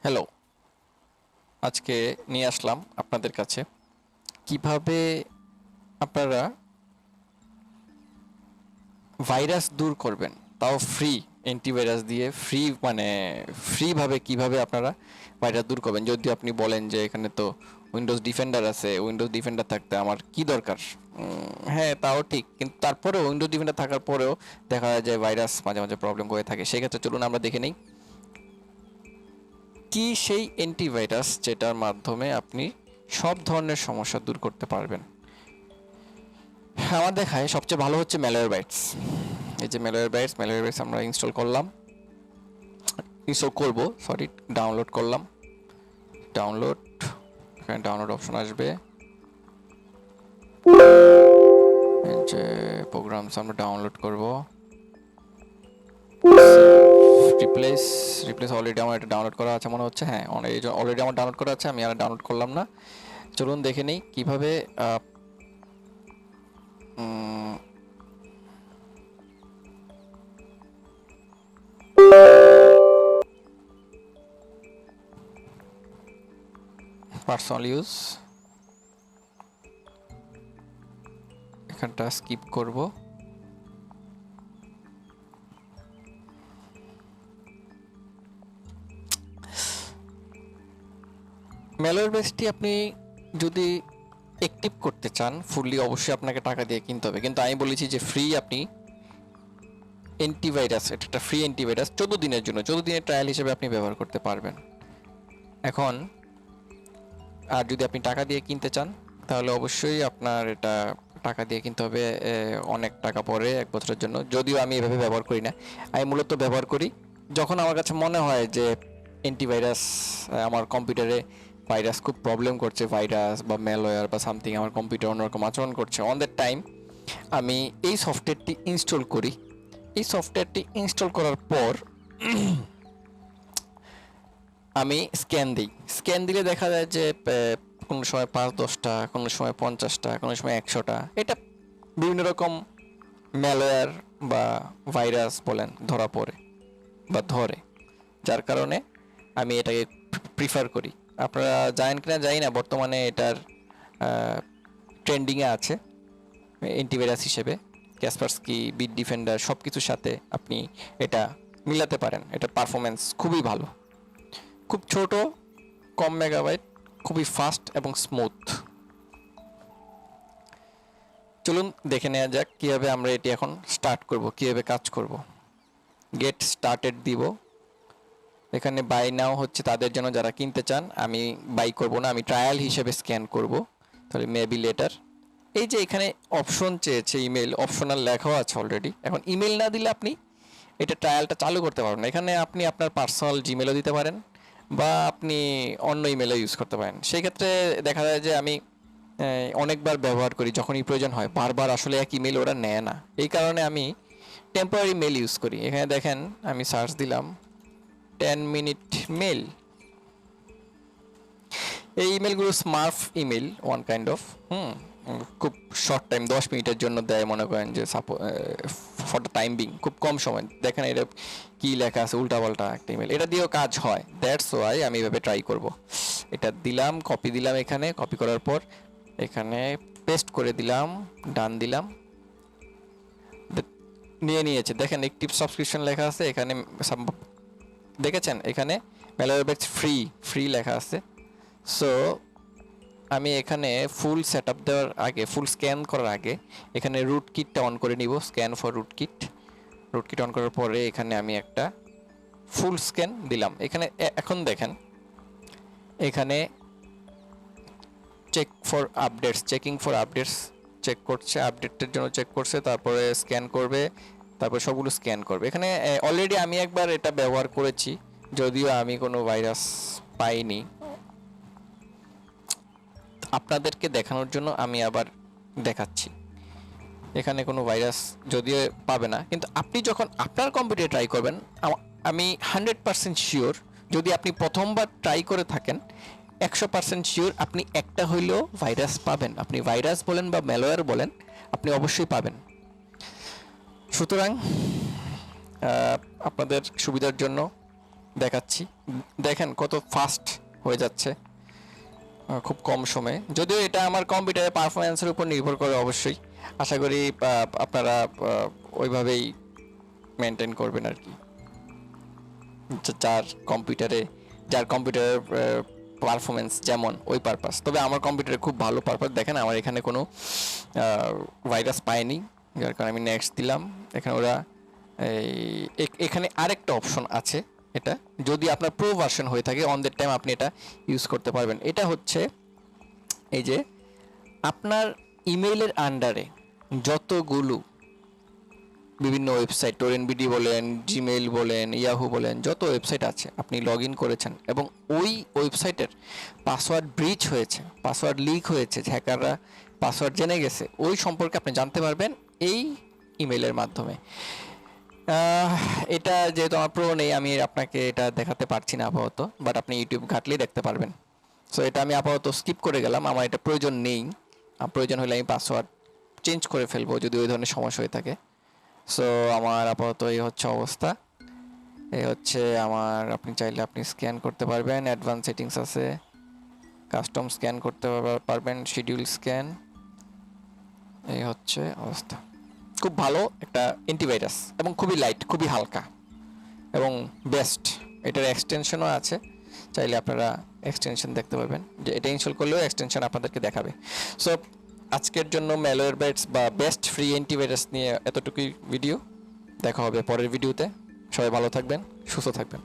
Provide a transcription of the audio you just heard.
Hello, আজকে নিয়ে আসলাম আপনাদের কাছে কিভাবে আপনারা ভাইরাস দূর করবেন, তাও ফ্রি অ্যান্টিভাইরাস দিয়ে। ফ্রিভাবে কিভাবে আপনারা ভাইরাস দূর করবেন। যদি আপনি বলেন যে এখানে তো উইন্ডোজ ডিফেন্ডার আছে, উইন্ডোজ ডিফেন্ডার থাকতে আমার কি দরকার? হ্যাঁ, তাও ঠিক, কিন্তু তারপরেও উইন্ডোজ ডিফেন্ডার থাকার পরেও দেখা যায় যে ভাইরাস মাঝে মাঝে প্রবলেম করে থাকে। সেক্ষেত্রে চলুন আমরা দেখে নিই কি সেই অ্যান্টিভাইরাস যেটার মাধ্যমে আপনি সব ধরনের সমস্যা দূর করতে পারবেন। আমার দেখায় সবচেয়ে ভালো হচ্ছে ম্যালওয়্যারবাইটস। এই যে ম্যালওয়্যারবাইটস আমরা ইনস্টল করব, সরি, ডাউনলোড করলাম। ডাউনলোড, এখানে ডাউনলোড অপশন আসবে। এই যে প্রোগ্রামস আমরা ডাউনলোড করব। রিপ্লেস রিপ্লেস অলরেডি আমার এটা ডাউনলোড করা আছে মনে হচ্ছে। হ্যাঁ, অলরেডি আমার ডাউনলোড করা আছে, আমি আর ডাউনলোড করলাম না। চলুন দেখে নিই কিভাবে পার্সোনাল ইউজ, এখানটা স্কিপ করব। ম্যালওয়্যারবাইটসটি আপনি যদি অ্যাক্টিভ করতে চান ফুললি, অবশ্যই আপনাকে টাকা দিয়ে কিনতে হবে, কিন্তু আমি বলেছি যে ফ্রি আপনি অ্যান্টিভাইরাস, এটা একটা ফ্রি অ্যান্টিভাইরাস 14 দিনের জন্য, 14 দিনের ট্রায়াল হিসেবে আপনি ব্যবহার করতে পারবেন। এখন আর যদি আপনি টাকা দিয়ে কিনতে চান তাহলে অবশ্যই আপনার এটা টাকা দিয়ে কিনতে হবে অনেক টাকা পরে 1 বছরের জন্য। যদিও আমি এভাবে ব্যবহার করি না, আমি মূলত ব্যবহার করি যখন আমার কাছে মনে হয় যে অ্যান্টিভাইরাস আমার কম্পিউটারে ভাইরাস খুব প্রবলেম করছে, ভাইরাস বা ম্যালওয়্যার বা সামথিং আমার কম্পিউটার অন্যরকম আচরণ করছে। অন দ্যাট টাইম আমি এই সফটওয়্যারটি ইনস্টল করি। এই সফটওয়্যারটি ইনস্টল করার পর আমি স্ক্যান দিলে দেখা যায় যে কোনো সময় 5-10টা, কোনো সময় 50টা, কোনো সময় 100টা, এটা বিভিন্ন রকম ম্যালওয়্যার বা ভাইরাস বলেন ধরা পড়ে বা ধরে, যার কারণে আমি এটাকে প্রিফার করি। আপনারা জানেন কিনা জানি না, বর্তমানে এটার ট্রেন্ডিংয়ে আছে অ্যান্টিভাইরাস হিসেবে। ক্যাসপারস্কি, বিট ডিফেন্ডার সব কিছুর সাথে আপনি এটা মিলাতে পারেন। এটার পারফরমেন্স খুবই ভালো, খুব ছোট, কম মেগাবাইট, খুবই ফাস্ট এবং স্মুথ। চলুন দেখে নেওয়া যাক কীভাবে আমরা এটি এখন স্টার্ট করব, কীভাবে কাজ করব। গেট স্টার্টেড দিব। এখানে বাই নাও হচ্ছে তাদের জন্য যারা কিনতে চান, আমি বাই করব না, আমি ট্রায়াল হিসেবে স্ক্যান করব, তাহলে মেবি লেটার। এই যে এখানে অপশন চেয়েছে ইমেল, অপশনাল লেখাও আছে অলরেডি। এখন ইমেল না দিলে আপনি এটা ট্রায়ালটা চালু করতে পারবেন না। এখানে আপনি আপনার পার্সোনাল জিমেলও দিতে পারেন বা আপনি অন্য ইমেলও ইউজ করতে পারেন। সেই ক্ষেত্রে দেখা যায় যে আমি অনেকবার ব্যবহার করি, যখনই প্রয়োজন হয়। বারবার আসলে এক ইমেল ওরা নেয় না, এই কারণে আমি টেম্পোরারি মেল ইউজ করি। এখানে দেখেন আমি সার্চ দিলাম 10 মিনিট মেল। এই ইমেলগুলো smart email one kind of, খুব শর্ট টাইম, 10 মিনিটের জন্য দেয়, মনে করেন যে ফর দ্য টাইম বিং, খুব কম সময়। দেখেন এটা কি লেখা আছে, উল্টাপাল্টা একটা ইমেল, এটা দিয়েও কাজ হয়। দ্যাটস ওয়াই আমি এভাবে ট্রাই করব। এটা দিলাম, কপি দিলাম, এখানে কপি করার পর এখানে পেস্ট করে দিলাম, ডান দিলাম, নিয়ে নিয়েছে। দেখেন অ্যাক্টিভ সাবস্ক্রিপশন লেখা আছে এখানে, দেখেছেন এখানে ম্যালওয়্যারবাইটস ফ্রি লেখা আছে। সো আমি এখানে ফুল সেট আপ দেওয়ার আগে, ফুল স্ক্যান করার আগে এখানে রুট কিটটা অন করে নিব। Scan for root kit on করার পরে এখানে আমি একটা ফুল স্ক্যান দিলাম। এখানে এখন দেখেন এখানে চেকিং ফর আপডেটস চেক করছে, আপডেটের জন্য চেক করছে, তারপরে স্ক্যান করবে, তারপর সবগুলো স্ক্যান করবে। এখানে অলরেডি আমি একবার এটা ব্যবহার করেছি, যদিও আমি কোনো ভাইরাস পাইনি। আপনাদেরকে দেখানোর জন্য আমি আবার দেখাচ্ছি। এখানে কোনো ভাইরাস যদিও পাবে না, কিন্তু আপনি যখন আপনার কম্পিউটারে ট্রাই করবেন, আমি 100% শিওর, যদি আপনি প্রথমবার ট্রাই করে থাকেন, 100% শিওর আপনি একটা হইলেও ভাইরাস পাবেন। আপনি ভাইরাস বলেন বা ম্যালওয়্যার বলেন, আপনি অবশ্যই পাবেন। সুতরাং আপনাদের সুবিধার জন্য দেখাচ্ছি। দেখেন কত ফাস্ট হয়ে যাচ্ছে খুব কম সময়ে। যদিও এটা আমার কম্পিউটারের পারফরমেন্সের উপর নির্ভর করে অবশ্যই। আশা করি আপনারা ওইভাবেই মেনটেন করবেন আর কি, যার কম্পিউটারের পারফরমেন্স যেমন ওই পারপাস। তবে আমার কম্পিউটারে খুব ভালো পারপাস। দেখেন আমার এখানে কোনো ভাইরাস পায়নি, যার কারণে আমি নেক্সট দিলাম। এখানে ওরা এখানে আরেকটা অপশন আছে, এটা যদি আপনার প্রো ভার্সন হয়ে থাকে অন দ্যাট টাইম আপনি এটা ইউজ করতে পারবেন। এটা হচ্ছে এই যে আপনার ইমেইলের আন্ডারে যতগুলো বিভিন্ন ওয়েবসাইট, টোরেনবিডি বলেন, জিমেইল বলেন, ইয়াহু বলেন, যত ওয়েবসাইট আছে আপনি লগ ইন করেছেন এবং ওই ওয়েবসাইটের পাসওয়ার্ড ব্রিচ হয়েছে, পাসওয়ার্ড লিক হয়েছে, হ্যাকাররা পাসওয়ার্ড জেনে গেছে, ওই সম্পর্কে আপনি জানতে পারবেন এই ইমেইলের মাধ্যমে। এটা যেহেতু আমার প্রো নেই, আমি আপনাকে এটা দেখাতে পারছি না আপাতত, বাট আপনি ইউটিউব ঘাটলেই দেখতে পারবেন। সো এটা আমি আপাতত স্কিপ করে গেলাম, আমার এটা প্রয়োজন নেই। প্রয়োজন হলে আমি পাসওয়ার্ড চেঞ্জ করে ফেলবো যদি ওই ধরনের সমস্যা হয়ে থাকে। সো আমার আপাতত এই হচ্ছে অবস্থা। এই হচ্ছে আমার, আপনি চাইলে আপনি স্ক্যান করতে পারবেন, অ্যাডভান্স সেটিংস আছে, কাস্টম স্ক্যান করতে পারবেন, শিডিউল স্ক্যান। এই হচ্ছে অবস্থা। খুব ভালো একটা অ্যান্টিভাইরাস এবং খুবই লাইট, খুবই হালকা এবং বেস্ট। এটার এক্সটেনশনও আছে, চাইলে আপনারা এক্সটেনশন দেখতে পাবেন, যে এটা ইনস্টল করলেও এক্সটেনশন আপনাদেরকে দেখাবে। সো আজকের জন্য ম্যালওয়্যারবাইটস বা বেস্ট ফ্রি অ্যান্টিভাইরাস নিয়ে এতটুকুই ভিডিও। দেখা হবে পরের ভিডিওতে। সবাই ভালো থাকবেন, সুস্থ থাকবেন।